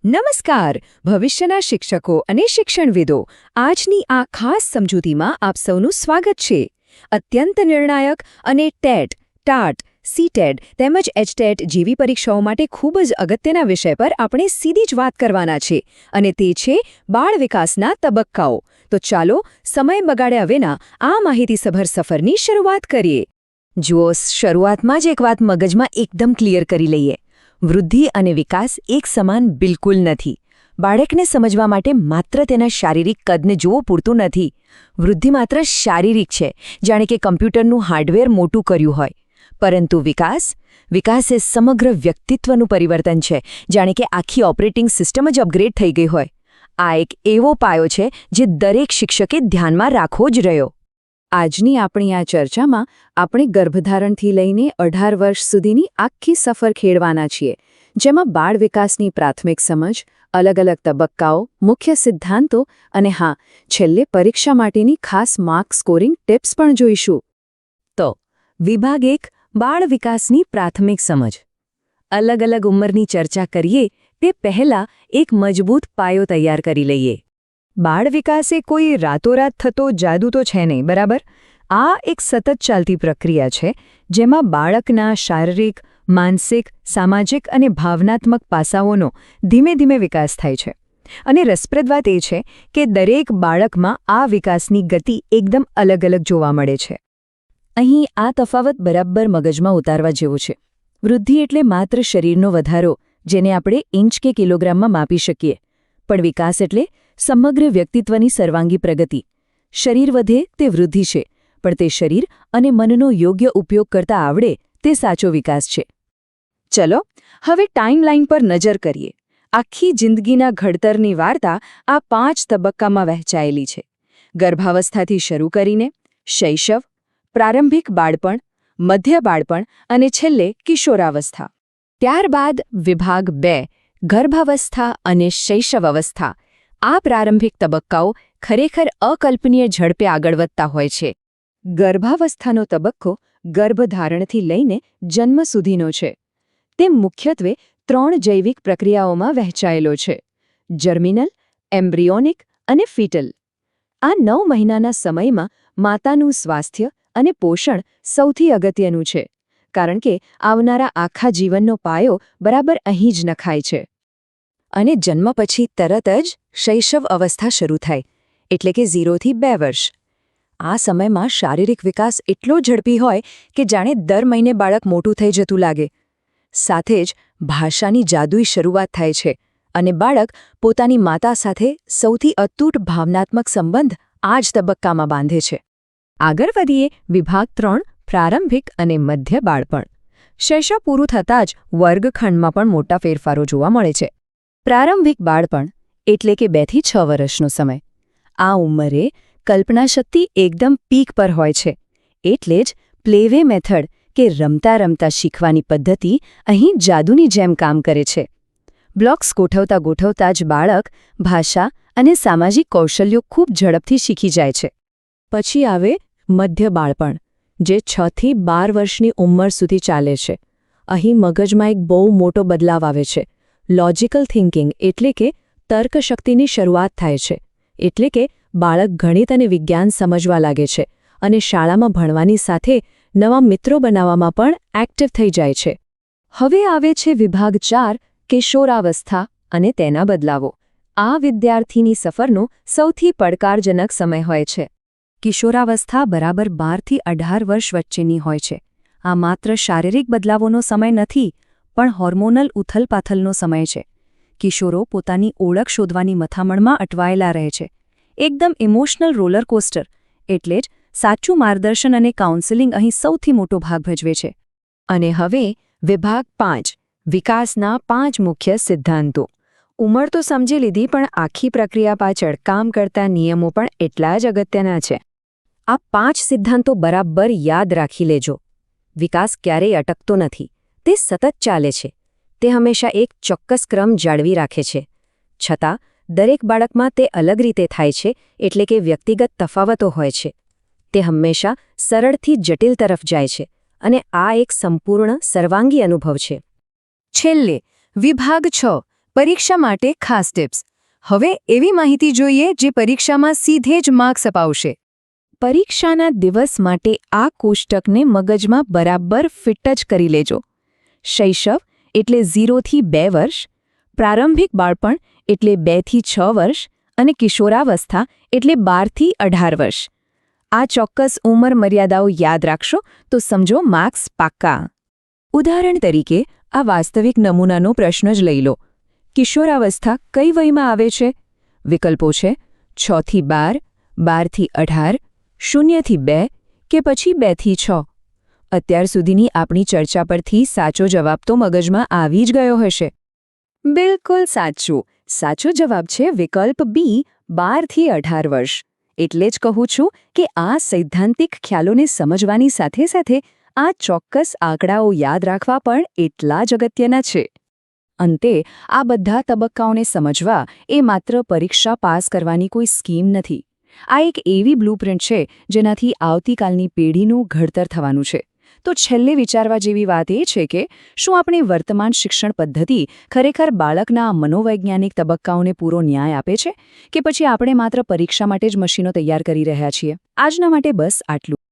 નમસ્કાર ભવિષ્યના શિક્ષકો અને શિક્ષણવિદો આજની આ ખાસ સમજૂતીમાં આપ સૌનું સ્વાગત છે અત્યંત નિર્ણાયક અને ટેટ ટાટ સીટેટ તેમજ એચટેટ જેવી પરીક્ષાઓ માટે ખૂબ જ અગત્યના વિષય પર આપણે સીધી જ વાત કરવાના છે અને તે છે બાળ વિકાસના તબક્કાઓ તો ચાલો સમય બગાડ્યા વિના આ માહિતીસભર સફરની શરૂઆત કરીએ જુઓ શરૂઆતમાં જ એક વાત મગજમાં એકદમ ક્લિયર કરી લઈએ વૃદ્ધિ અને વિકાસ એક સમાન બિલકુલ નથી બાળકને સમજવા માટે માત્ર તેના શારીરિક કદને જોવું પૂરતું નથી વૃદ્ધિ માત્ર શારીરિક છે જાણે કે કમ્પ્યુટરનું હાર્ડવેર મોટું કર્યું હોય પરંતુ વિકાસ એ સમગ્ર વ્યક્તિત્વનું પરિવર્તન છે જાણે કે આખી ઓપરેટિંગ સિસ્ટમ જ અપગ્રેડ થઈ ગઈ હોય આ એક એવો પાયો છે જે દરેક શિક્ષકે ધ્યાનમાં રાખવો જ રહ્યો આજની આપણી આ ચર્ચામાં આપણે ગર્ભધારણથી લઈને 18 વર્ષ સુધીની આખી સફર ખેડવાના છીએ જેમાં બાળ વિકાસની પ્રાથમિક સમજ અલગ અલગ તબક્કાઓ મુખ્ય સિદ્ધાંતો અને હા છેલ્લે પરીક્ષા માટેની ખાસ માર્ક સ્કોરિંગ ટિપ્સ પણ જોઈશું તો વિભાગ 1 બાળ વિકાસની પ્રાથમિક સમજ અલગ અલગ ઉંમરની ચર્ચા કરીએ તે પહેલા એક મજબૂત પાયો તૈયાર કરી લઈએ બાળ વિકાસ એ કોઈ રાતોરાત થતો જાદુ તો છે નહીં બરાબર આ એક સતત ચાલતી પ્રક્રિયા છે જેમાં બાળકના શારીરિક માનસિક સામાજિક અને ભાવનાત્મક પાસાઓનો ધીમે ધીમે વિકાસ થાય છે અને રસપ્રદ વાત એ છે કે દરેક બાળકમાં આ વિકાસની ગતિ એકદમ અલગ અલગ જોવા મળે છે અહીં આ તફાવત બરાબર મગજમાં ઉતારવા જેવો છે વૃદ્ધિ એટલે માત્ર શરીરનો વધારો જેને આપણે ઇંચ કે કિલોગ્રામમાં માપી શકીએ પણ વિકાસ એટલે સમગ્ર વ્યક્તિત્વની સર્વાંગી પ્રગતિ શરીર વધે તે વૃદ્ધિ છે પણ તે શરીર અને મનનો યોગ્ય ઉપયોગ કરતા આવડે તે સાચો વિકાસ છે ચલો હવે ટાઈમલાઈન પર નજર કરીએ આખી જિંદગીના ઘડતરની વાર્તા આ 5 તબક્કામાં વહેંચાયેલી છે ગર્ભાવસ્થાથી શરૂ કરીને શૈશવ પ્રારંભિક બાળપણ મધ્ય બાળપણ અને છેલ્લે કિશોરાવસ્થા ત્યારબાદ વિભાગ 2 ગર્ભાવસ્થા અને શૈશવ અવસ્થા આ પ્રારંભિક તબક્કાઓ ખરેખર અકલ્પનીય ઝડપે આગળ વધતા હોય છે ગર્ભાવસ્થાનો તબક્કો ગર્ભધારણથી લઈને જન્મ સુધીનો છે તે મુખ્યત્વે 3 જૈવિક પ્રક્રિયાઓમાં વહેંચાયેલો છે જર્મિનલ એમ્બ્રિયોનિક અને ફીટલ આ 9 મહિનાના સમયમાં માતાનું સ્વાસ્થ્ય અને પોષણ સૌથી અગત્યનું છે કારણ કે આવનારા આખા જીવનનો પાયો બરાબર અહીં જ નખાય છે અને જન્મ પછી તરત જ શૈશવ અવસ્થા શરૂ થાય એટલે કે 0 થી 2 વર્ષ આ સમયમાં શારીરિક વિકાસ એટલો ઝડપી હોય કે જાણે દર મહિને બાળક મોટું થઈ જતું લાગે સાથે જ ભાષાની જાદુઈ શરૂઆત થાય છે અને બાળક પોતાની માતા સાથે સૌથી અતૂટ ભાવનાત્મક સંબંધ આ જ તબક્કામાં બાંધે છે આગળ વધીએ વિભાગ 3 પ્રારંભિક અને મધ્ય બાળપણ શૈશવ પૂરું થતાં જ વર્ગખંડમાં પણ મોટા ફેરફારો જોવા મળે છે પ્રારંભિક બાળપણ એટલે કે 2 થી 6 વર્ષનો સમય આ ઉંમરે કલ્પનાશક્તિ એકદમ પીક પર હોય છે એટલે જ પ્લેવે મેથડ કે રમતા રમતા શીખવાની પદ્ધતિ અહીં જાદુની જેમ કામ કરે છે બ્લોક્સ ગોઠવતા જ બાળક ભાષા અને સામાજિક કૌશલ્યો ખૂબ ઝડપથી શીખી જાય છે પછી આવે મધ્ય બાળપણ જે 6 થી 12 વર્ષની ઉંમર સુધી ચાલે છે અહીં મગજમાં એક બહુ મોટો બદલાવ આવે છે લોજિકલ થિંકિંગ એટલે કે તર્કશક્તિની શરૂઆત થાય છે એટલે કે બાળક ગણિત અને વિજ્ઞાન સમજવા લાગે છે અને શાળામાં ભણવાની સાથે નવા મિત્રો બનાવવામાં પણ એક્ટિવ થઈ જાય છે હવે આવે છે વિભાગ 4 કિશોરાવસ્થા અને તેના બદલાવો આ વિદ્યાર્થીની સફરનો સૌથી પડકારજનક સમય હોય છે કિશોરાવસ્થા બરાબર 12 થી 18 વર્ષ વચ્ચેની હોય છે આ માત્ર શારીરિક બદલાવોનો સમય નથી પણ હોર્મોનલ ઉથલપાથલનો સમય છે કિશોરો પોતાની ઓળખ શોધવાની મથામણમાં અટવાયેલા રહે છે એકદમ ઇમોશનલ રોલર કોસ્ટર એટલે જ સાચું માર્ગદર્શન અને કાઉન્સેલિંગ અહીં સૌથી મોટો ભાગ ભજવે છે અને હવે વિભાગ 5 વિકાસના 5 મુખ્ય સિદ્ધાંતો ઉંમર તો સમજી લીધી પણ આખી પ્રક્રિયા પાછળ કામ કરતા નિયમો પણ એટલા જ અગત્યના છે આ 5 સિદ્ધાંતો બરાબર યાદ રાખી લેજો વિકાસ ક્યારેય અટકતો નથી તે સતત ચાલે છે તે હંમેશા એક ચોક્કસ ક્રમ જાળવી રાખે છે છતાં દરેક બાળકમાં તે અલગ રીતે થાય છે એટલે કે વ્યક્તિગત તફાવતો હોય છે તે હંમેશા સરળથી જટિલ તરફ જાય છે અને આ એક સંપૂર્ણ સર્વાંગી અનુભવ છે છેલ્લે વિભાગ 6 પરીક્ષા માટે ખાસ ટિપ્સ. હવે એવી માહિતી જોઈએ જે પરીક્ષામાં સીધે જ માર્ક્સ અપાવશે. પરીક્ષાના દિવસ માટે આ કોષ્ટકને મગજમાં બરાબર ફિટ જ કરી લેજો. શૈશવ એટલે 0 થી 2 વર્ષ, પ્રારંભિક બાળપણ એટલે 2 થી 6 વર્ષ અને કિશોરાવસ્થા એટલે 12 થી 18 વર્ષ. આ ચોક્કસ ઉંમર મર્યાદાઓ યાદ રાખશો તો સમજો માર્ક્સ પાક્કા. ઉદાહરણ તરીકે આ વાસ્તવિક નમૂનાનો પ્રશ્ન જ લઈ લો. કિશોરાવસ્થા કઈ વયમાં આવે છે? વિકલ્પો છે 6 થી 12, 12 થી 18, 0 થી 2 કે પછી 2 થી 6. અત્યાર સુધીની આપણી ચર્ચા પરથી સાચો જવાબ તો મગજમાં આવી જ ગયો હશે. બિલકુલ સાચું. સાચો જવાબ છે વિકલ્પ બી, 12 થી 18 વર્ષ. એટલે જ કહું છું કે આ સૈદ્ધાંતિક ખ્યાલોને સમજવાની સાથે સાથે આ ચોક્કસ આંકડાઓ યાદ રાખવા પણ એટલા જ અગત્યના છે. અંતે આ બધા તબક્કાઓને સમજવા એ માત્ર પરીક્ષા પાસ કરવાની કોઈ સ્કીમ નથી. આ એક એવી બ્લૂપ્રિન્ટ છે જેનાથી આવતીકાલની પેઢીનું ઘડતર થવાનું છે. તો છેલ્લે વિચારવા જેવી વાત એ છે કે શું આપણી વર્તમાન શિક્ષણ પદ્ધતિ ખરેખર બાળકના મનોવૈજ્ઞાનિક તબક્કાઓને પૂરો ન્યાય આપે છે કે પછી આપણે માત્ર પરીક્ષા માટે જ મશીનો તૈયાર કરી રહ્યા છીએ? આજના માટે બસ આટલું.